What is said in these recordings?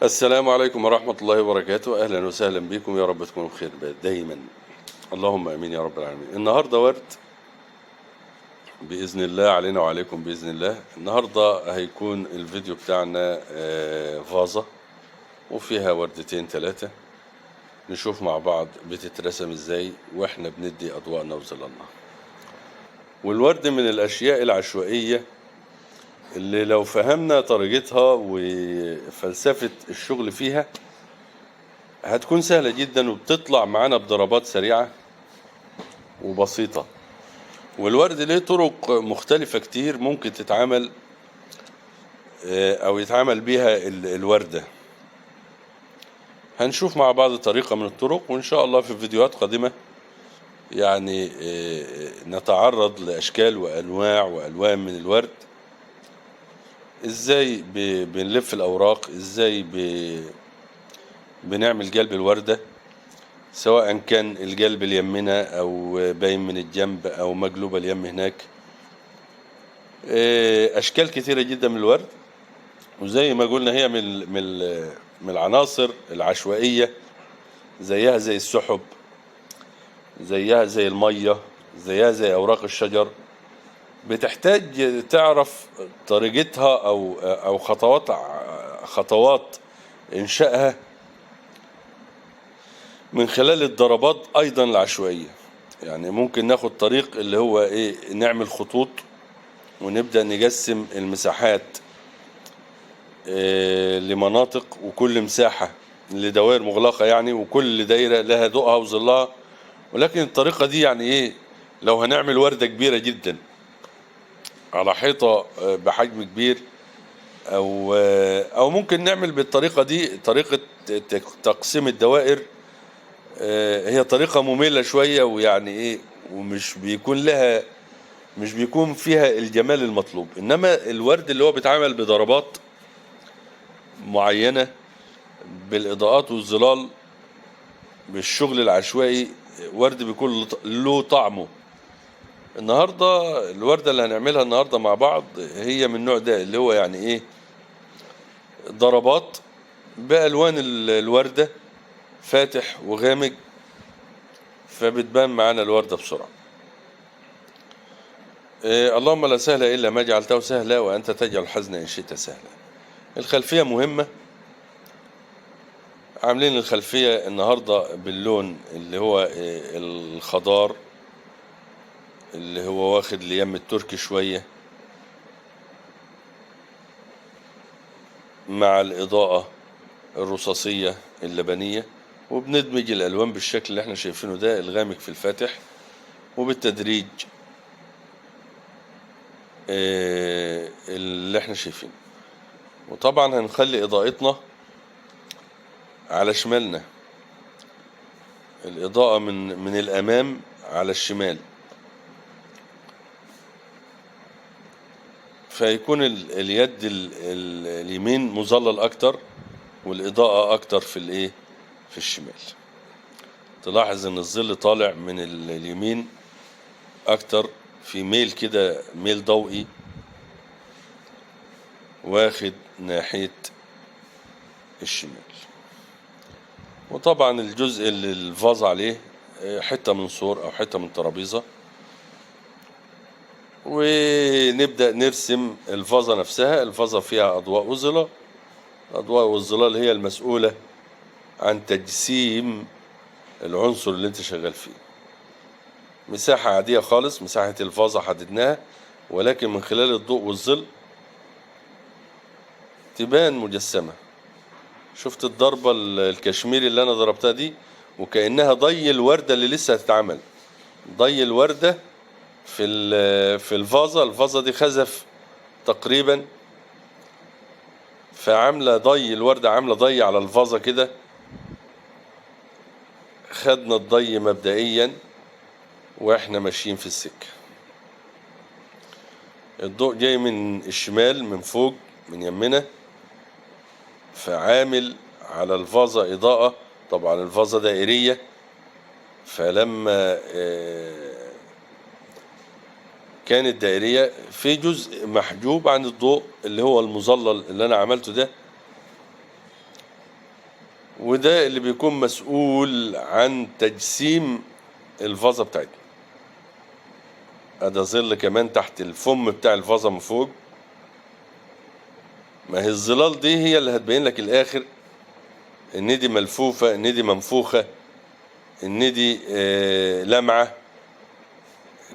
السلام عليكم ورحمة الله وبركاته. أهلا وسهلا بكم، يا رب تكونوا بخير دايما، اللهم أمين يا رب العالمين. النهاردة ورد بإذن الله علينا وعليكم بإذن الله. النهاردة هيكون الفيديو بتاعنا فازة وفيها وردتين ثلاثة، نشوف مع بعض بتترسم ازاي واحنا بندي أضواءنا وظلالنا. والورد من الأشياء العشوائية اللي لو فهمنا طريقتها وفلسفة الشغل فيها هتكون سهلة جدا وبتطلع معانا بضربات سريعة وبسيطة. والورد ليه طرق مختلفة كتير ممكن تتعامل أو يتعامل بيها الوردة. هنشوف مع بعض طريقة من الطرق، وإن شاء الله في فيديوهات قادمة يعني نتعرض لأشكال وأنواع وألوان من الورد، إزاي بنلف الأوراق، إزاي بنعمل قلب الوردة، سواء كان القلب اليمنا أو باين من الجنب أو مقلوبة اليم هناك. أشكال كثيرة جدا من الورد، وزي ما قلنا هي من العناصر العشوائية، زيها زي السحب، زيها زي المية، زيها زي أوراق الشجر. بتحتاج تعرف طريقتها أو خطوات إنشائها من خلال الضربات أيضا العشوائية. يعني ممكن ناخد طريق اللي هو نعمل خطوط ونبدأ نقسم المساحات لمناطق، وكل مساحة لدوائر مغلقة يعني، وكل دايرة لها ضوءها وظلها. ولكن الطريقة دي يعني لو هنعمل وردة كبيرة جدا على حيطة بحجم كبير، أو ممكن نعمل بالطريقة دي طريقة تقسيم الدوائر. هي طريقة مملة شوية، ويعني مش بيكون فيها الجمال المطلوب. إنما الورد اللي هو بيتعمل بضربات معينة بالإضاءات والظلال بالشغل العشوائي، ورد بيكون له طعمه. النهاردة الوردة اللي هنعملها النهاردة مع بعض هي من النوع ده، اللي هو يعني ضربات بألوان الوردة، فاتح وغامق، فبتبان معانا الوردة بسرعة. اللهم لا سهل إلا ما جعلته سهلا وأنت تجعل الحزن إن شئت سهلا. الخلفية مهمة. عاملين الخلفية النهاردة باللون اللي هو الخضار، اللي هو واخد اليم التركي شوية، مع الإضاءة الرصاصية اللبنية، وبندمج الألوان بالشكل اللي احنا شايفينه ده، الغامق في الفاتح، وبالتدريج اللي احنا شايفينه. وطبعا هنخلي إضاءتنا على شمالنا، الإضاءة من الأمام على الشمال، فيكون اليد اليمين مظلل أكتر والإضاءة أكتر في الشمال. تلاحظ إن الظل طالع من اليمين أكتر، في ميل كده، ميل ضوئي واخد ناحية الشمال. وطبعا الجزء اللي الفاز عليه حتة من سور أو حتة من ترابيزة، ونبدأ نرسم الفازة نفسها. الفازة فيها أضواء وظلال. الأضواء والظلال هي المسؤولة عن تجسيم العنصر اللي انت شغال فيه. مساحة عادية خالص، مساحة الفازة حددناها، ولكن من خلال الضوء والظل تبان مجسمة. شفت الضربة الكشميري اللي أنا ضربتها دي، وكأنها ضي الوردة اللي لسه هتتعمل، ضي الوردة في الفازة دي خزف تقريبا، فعاملة ضي الوردة، عاملة ضي على الفازة كده. خدنا الضي مبدئيا واحنا ماشيين في السكة. الضوء جاي من الشمال، من فوق، من يمنا، فعامل على الفازة إضاءة. طبعا الفازة دائرية، فلما كانت دائرية في جزء محجوب عن الضوء اللي هو المظلل اللي أنا عملته ده، وده اللي بيكون مسؤول عن تجسيم الفازة بتاعتنا. ادي ظل كمان تحت الفم بتاع الفازة من فوق. ما هي الظلال دي هي اللي هتبين لك الاخر ان دي ملفوفة، ان دي منفوخة، ان دي لمعة.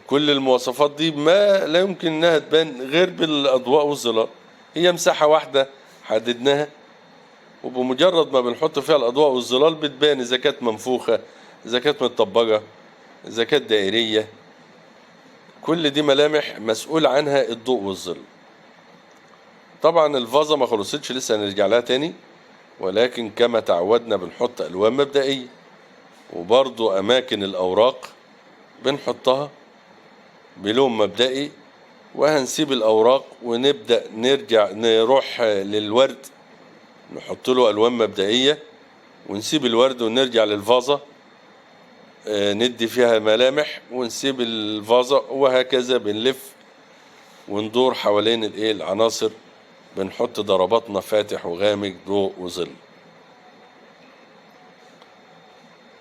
كل المواصفات دي ما لا يمكن انها تبان غير بالاضواء والظلال. هي مساحة واحدة حددناها، وبمجرد ما بنحط فيها الاضواء والظلال بتبان اذا كانت منفوخة، اذا كانت متطبقة، اذا كانت دائرية. كل دي ملامح مسؤول عنها الضوء والظل. طبعا الفازة ما خلصتش لسه، هنرجع لها تاني، ولكن كما تعودنا بنحط الوان مبدئية، وبرضو اماكن الاوراق بنحطها بلون مبدئي، وهنسيب الاوراق ونبدأ نرجع نروح للورد نحط له الوان مبدئية، ونسيب الورد ونرجع للفازة ندي فيها ملامح، ونسيب الفازة، وهكذا بنلف وندور حوالين العناصر، بنحط ضرباتنا فاتح وغامق، ضوء وظل.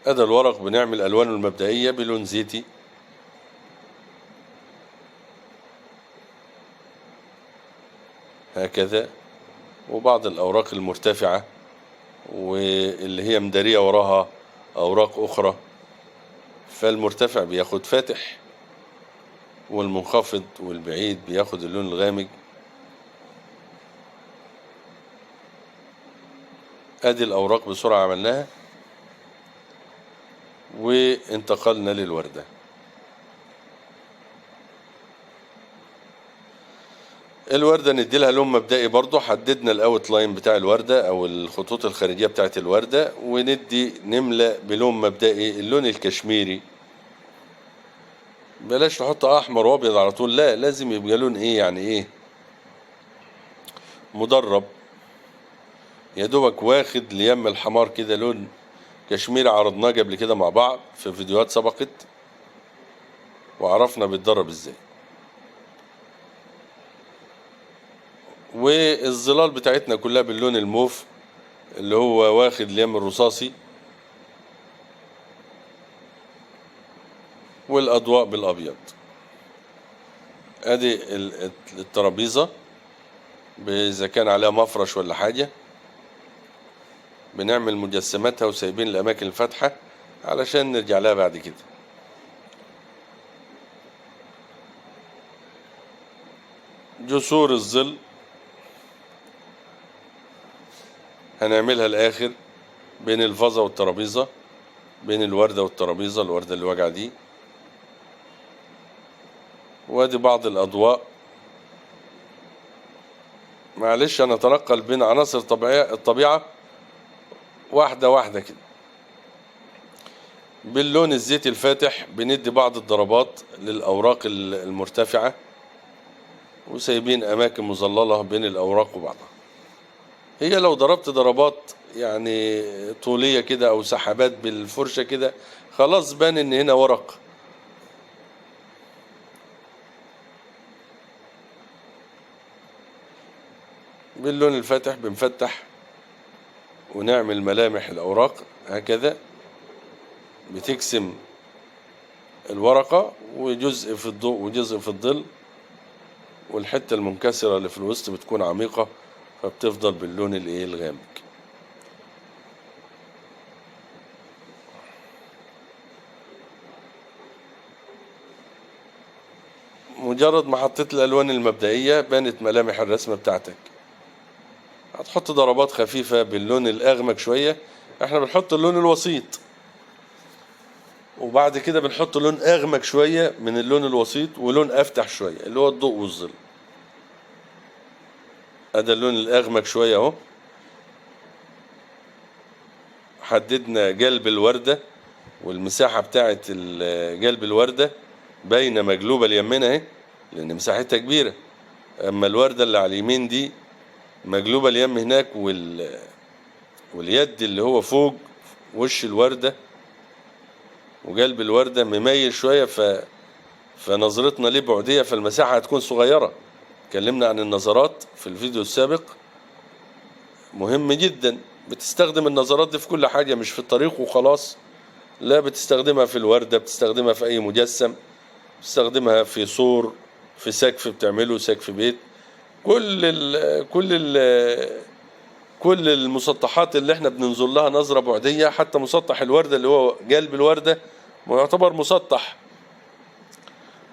هذا الورق بنعمل ألوانه المبدئية بلون زيتي، هكذا. وبعض الأوراق المرتفعة واللي هي مدارية وراها أوراق أخرى، فالمرتفع بياخد فاتح، والمنخفض والبعيد بياخد اللون الغامق. ادي الاوراق بسرعة عملناها، وانتقلنا للوردة. الوردة ندي لها لون مبدئي برضو، حددنا الاوت لاين بتاع الوردة او الخطوط الخارجية بتاعت الوردة، وندي نملأ بلون مبدئي اللون الكشميري. بلاش نحط احمر وابيض على طول، لا، لازم يبقى لون يعني ايه، مدرب، يا دوبك واخد ليم الحمار كده، لون كشميري. عرضناه قبل كده مع بعض في فيديوهات سبقت، وعرفنا بيتدرب ازاي. والظلال بتاعتنا كلها باللون الموف اللي هو واخد ليم الرصاصي، والاضواء بالابيض. ادي الترابيزة اذا كان عليها مفرش ولا حاجة بنعمل مجسماتها وسايبين الاماكن الفاتحة علشان نرجع لها بعد كده. جسور الظل هنعملها الاخر بين الفازة والترابيزة، بين الوردة والترابيزة، الوردة اللي واقعة دي. وادي بعض الاضواء. معلش انا اتنقل بين عناصر الطبيعة واحدة واحدة كده. باللون الزيتي الفاتح بندي بعض الضربات للأوراق المرتفعة، وسايبين أماكن مظللة بين الأوراق وبعضها. هي لو ضربت ضربات يعني طولية كده أو سحبات بالفرشة كده، خلاص بان إن هنا ورق. باللون الفاتح بنفتح ونعمل ملامح الأوراق هكذا، بتقسم الورقة، وجزء في الضوء وجزء في الظل، والحتة المنكسرة اللي في الوسط بتكون عميقة، فبتفضل باللون الغامق. مجرد ما حطيت الألوان المبدئية بانت ملامح الرسمة بتاعتك. هتحط ضربات خفيفة باللون الأغمق شوية، احنا بنحط اللون الوسيط، وبعد كده بنحط لون أغمق شوية من اللون الوسيط، ولون أفتح شوية اللي هو الضوء والظل. هذا اللون الأغمق شوية اهو. حددنا قلب الوردة، والمساحة بتاعت قلب الوردة باينة مقلوبة اليمين اهي، لأن مساحتها كبيرة. أما الوردة اللي على اليمين دي مقلوبة اليم هناك، واليد اللي هو فوق وش الوردة وقلب الوردة مميل شوية، فنظرتنا ليه بعدية، فالمساحة هتكون صغيرة. اتكلمنا عن النظرات في الفيديو السابق، مهم جدا بتستخدم النظرات دي في كل حاجة، مش في الطريق وخلاص، لا، بتستخدمها في الوردة، بتستخدمها في أي مجسم، بتستخدمها في سور، في سقف بتعمله، سقف بيت. كل ال كل ال كل المسطحات اللي احنا بننظر لها نظرة بعدية، حتى مسطح الوردة اللي هو قلب الوردة يعتبر مسطح.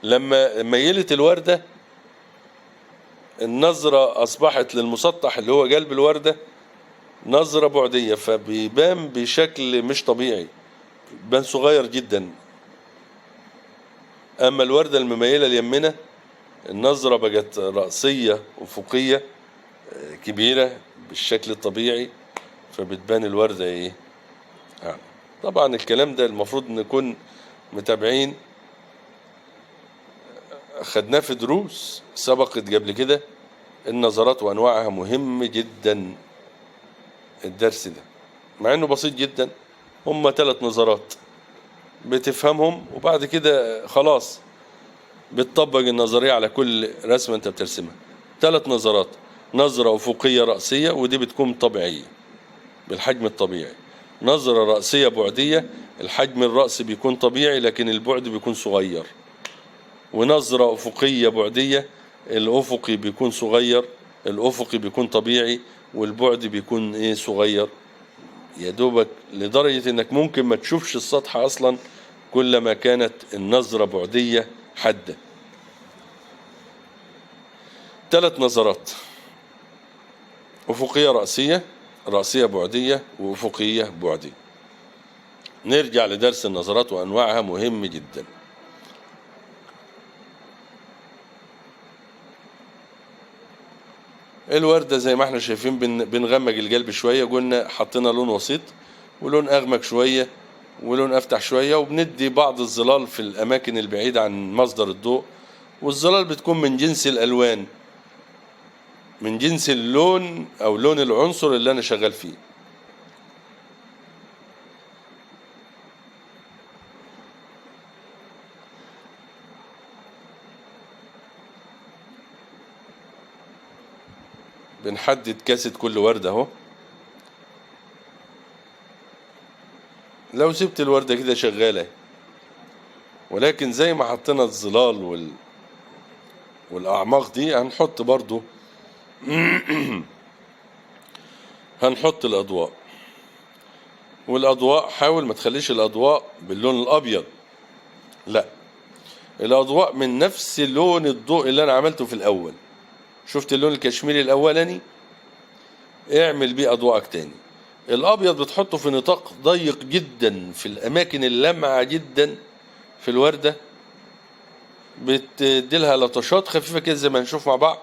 لما ميلت الوردة النظرة أصبحت للمسطح اللي هو قلب الوردة نظرة بعدية، فبيبان بشكل مش طبيعي، بيبان صغير جدا. أما الوردة المميلة اليمنة النظرة بقت رأسية أفقية كبيرة بالشكل الطبيعي، فبتبان الوردة إيه يعني. طبعا الكلام ده المفروض نكون متابعين، خدناه في دروس سبقت قبل كده. النظرات وأنواعها مهم جدا الدرس ده، مع إنه بسيط جدا. هم 3 نظرات بتفهمهم، وبعد كده خلاص بتطبق النظرية على كل رسمة أنت بترسمها. 3 نظرات: نظرة أفقية رأسية، ودي بتكون طبيعية بالحجم الطبيعي. نظرة رأسية بعدية، الحجم الرأسي بيكون طبيعي لكن البعد بيكون صغير. ونظرة أفقية بعدية، الأفقي بيكون صغير، الأفقي بيكون طبيعي والبعد بيكون إيه صغير، يا دوبك لدرجة إنك ممكن ما تشوفش السطح أصلا كلما كانت النظرة بعدية حادة. 3 نظرات: أفقية رأسية، رأسية بعدية، وأفقية بعدية. نرجع لدرس النظرات وأنواعها مهم جدا. الوردة زي ما احنا شايفين بنغمق القلب شوية، قلنا حطينا لون وسيط ولون أغمق شوية ولون أفتح شوية، وبندي بعض الظلال في الأماكن البعيدة عن مصدر الضوء. والظلال بتكون من جنس الألوان، من جنس اللون أو لون العنصر اللي أنا شغال فيه. بنحدد كاسة كل وردة اهو. لو سبت الوردة كده شغالة، ولكن زي ما حطينا الظلال والأعماق دي هنحط برضو هنحط الأضواء. والأضواء حاول ما تخليش الأضواء باللون الأبيض، لا، الأضواء من نفس لون الضوء اللي أنا عملته في الأول. شفت اللون الكشميري الأولاني؟ اعمل بيه أضواءك تاني. الأبيض بتحطه في نطاق ضيق جدا في الأماكن اللامعة جدا في الوردة، بتديلها لطشات خفيفة كده زي ما هنشوف مع بعض،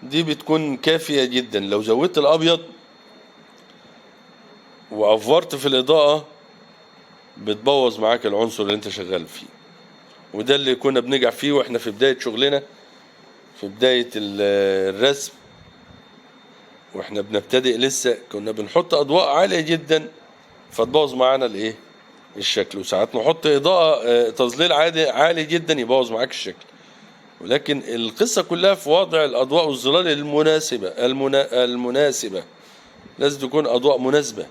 دي بتكون كافية جدا. لو زودت الأبيض وأفورت في الإضاءة بتبوظ معاك العنصر اللي انت شغال فيه. وده اللي كنا بنجع فيه واحنا في بداية شغلنا، في بداية الرسم، واحنا بنبتدئ لسه كنا بنحط أضواء عالية جدا فتبوظ معانا الايه الشكل. وساعات نحط إضاءة تظليل عالي جدا يبوظ معاك الشكل. ولكن القصة كلها في وضع الأضواء والظلال المناسبة. المناسبة لازم تكون أضواء مناسبة،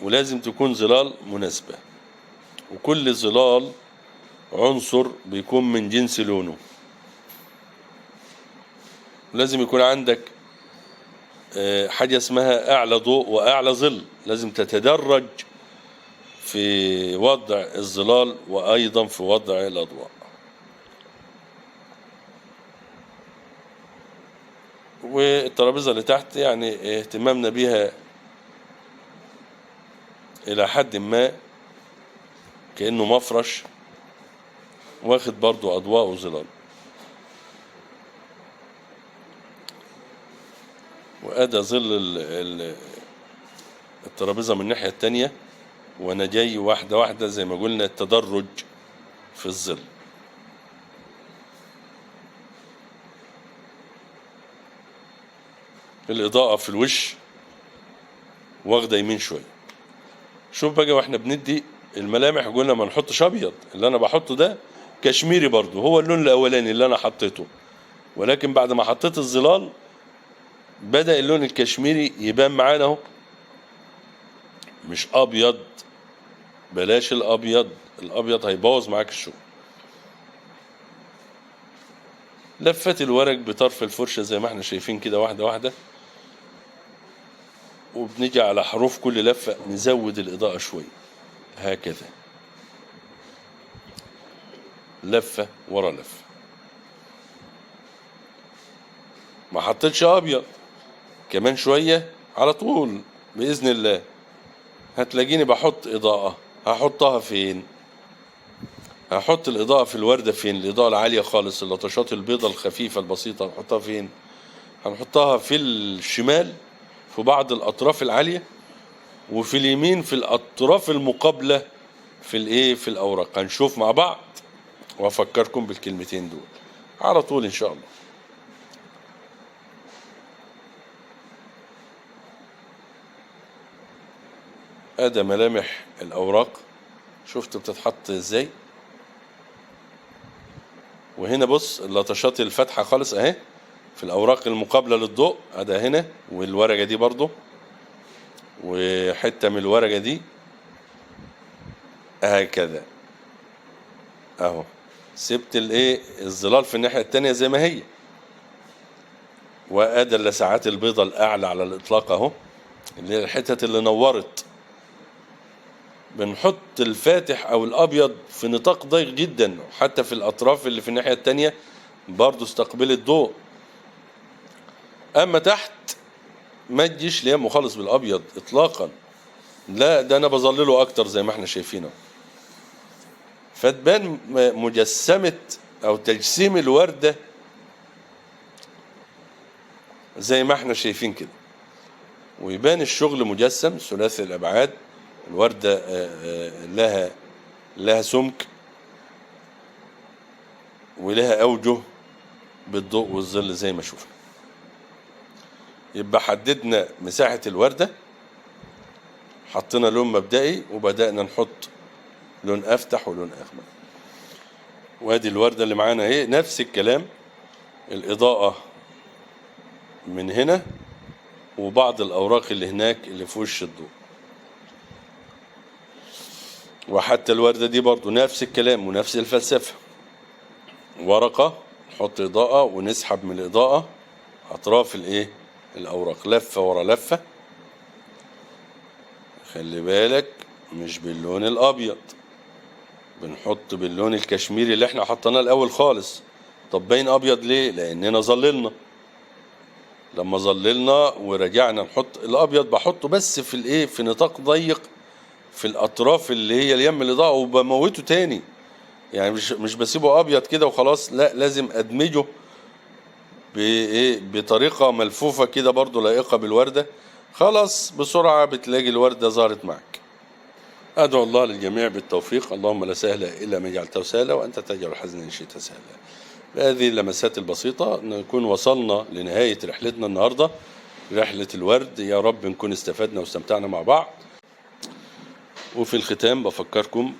ولازم تكون ظلال مناسبة. وكل ظلال عنصر بيكون من جنس لونه. لازم يكون عندك حاجة اسمها أعلى ضوء وأعلى ظل، لازم تتدرج في وضع الظلال وأيضا في وضع الأضواء. والترابيزة اللي تحت يعني اهتمامنا بيها إلى حد ما كأنه مفرش واخد برضو أضواء وظلال. وأدى ظل الترابيزة من الناحية التانية، وأنا جاي واحدة واحدة زي ما قلنا التدرج في الظل. الإضاءة في الوش واخدة يمين شوية. شوف بقى واحنا بندي الملامح قلنا ما نحطش أبيض، اللي أنا بحطه ده كشميري برضو، هو اللون الأولاني اللي أنا حطيته، ولكن بعد ما حطيت الظلال بدأ اللون الكشميري يبان معانا اهو، مش ابيض، بلاش الابيض، الابيض هيبوظ معاك الشغل. لفت الورق بطرف الفرشة زي ما احنا شايفين كده، واحدة واحدة، وبنيجي على حروف كل لفة نزود الإضاءة شوية هكذا، لفة ورا لفة. ما حطيتش أبيض، كمان شوية على طول بإذن الله هتلاقيني بحط إضاءة. هحطها فين؟ هحط الإضاءة في الوردة فين؟ الإضاءة العالية خالص، اللطشات البيضة الخفيفة البسيطة هنحطها فين؟ هنحطها في الشمال في بعض الأطراف العالية، وفي اليمين في الأطراف المقابلة في الإيه؟ في الأوراق. هنشوف مع بعض وأفكركم بالكلمتين دول على طول إن شاء الله. أدي ملامح الأوراق، شفت بتتحط إزاي. وهنا بص اللطشات الفاتحة خالص أهي في الأوراق المقابلة للضوء، أدي هنا، والورقة دي برضو، وحتة من الورقة دي هكذا أهو. سبت الإيه؟ الظلال في الناحية التانية زي ما هي. وأدي اللسعات البيضة الأعلى على الإطلاق أهو، اللي هي الحتت اللي نورت. بنحط الفاتح أو الأبيض في نطاق ضيق جدا، حتى في الأطراف اللي في الناحية التانية برضو استقبل الضوء. أما تحت ما تجيش ليامه خالص بالأبيض إطلاقا، لا ده أنا بظلله أكتر زي ما احنا شايفينه، فتبان مجسمة أو تجسيم الوردة زي ما احنا شايفين كده، ويبان الشغل مجسم ثلاثي الأبعاد. الوردة لها سمك ولها أوجه بالضوء والظل زي ما شوفنا. يبقى حددنا مساحة الوردة، حطينا لون مبدئي، وبدأنا نحط لون أفتح ولون أغمق. وادي الوردة اللي معانا اهي، نفس الكلام، الإضاءة من هنا وبعض الأوراق اللي هناك اللي في وش الضوء. وحتى الوردة دي برضو نفس الكلام ونفس الفلسفة، ورقة نحط إضاءة ونسحب من الإضاءة أطراف الإيه؟ الأوراق، لفة ورا لفة. خلي بالك مش باللون الأبيض، بنحط باللون الكشميري اللي احنا حطيناه الأول خالص. طب باين أبيض ليه؟ لأننا ظللنا. لما ظللنا ورجعنا نحط الأبيض، بحطه بس في الإيه؟ في نطاق ضيق في الأطراف اللي هي اليم الإضاءة، وبموته تاني. يعني مش بسيبه أبيض كده وخلاص، لا لازم أدمجه بإيه؟ بطريقة ملفوفة كده برضو لائقة بالوردة. خلاص بسرعة بتلاقي الوردة ظهرت معك. أدعو الله للجميع بالتوفيق. اللهم لا سهل إلا ما جعلته سهلا، وأنت تجعل الحزن إن شئت سهلا. بهذه اللمسات البسيطة نكون وصلنا لنهاية رحلتنا النهاردة، رحلة الورد. يا رب نكون استفدنا واستمتعنا مع بعض. وفي الختام بفكركم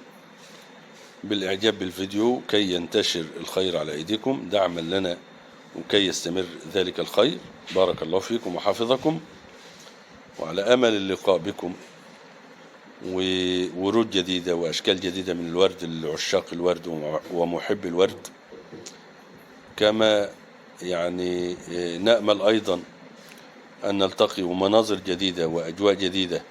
بالإعجاب بالفيديو كي ينتشر الخير على أيديكم دعما لنا وكي يستمر ذلك الخير. بارك الله فيكم وحفظكم، وعلى أمل اللقاء بكم وورود جديدة وأشكال جديدة من الورد لعشاق الورد ومحب الورد. كما يعني نأمل أيضا أن نلتقي ومناظر جديدة وأجواء جديدة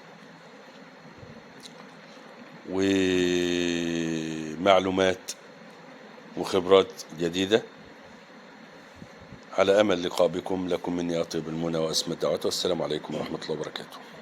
ومعلومات وخبرات جديدة. على أمل لقاء بكم. لكم مني أطيب المنى وأسمى الدعوات، والسلام عليكم ورحمة الله وبركاته.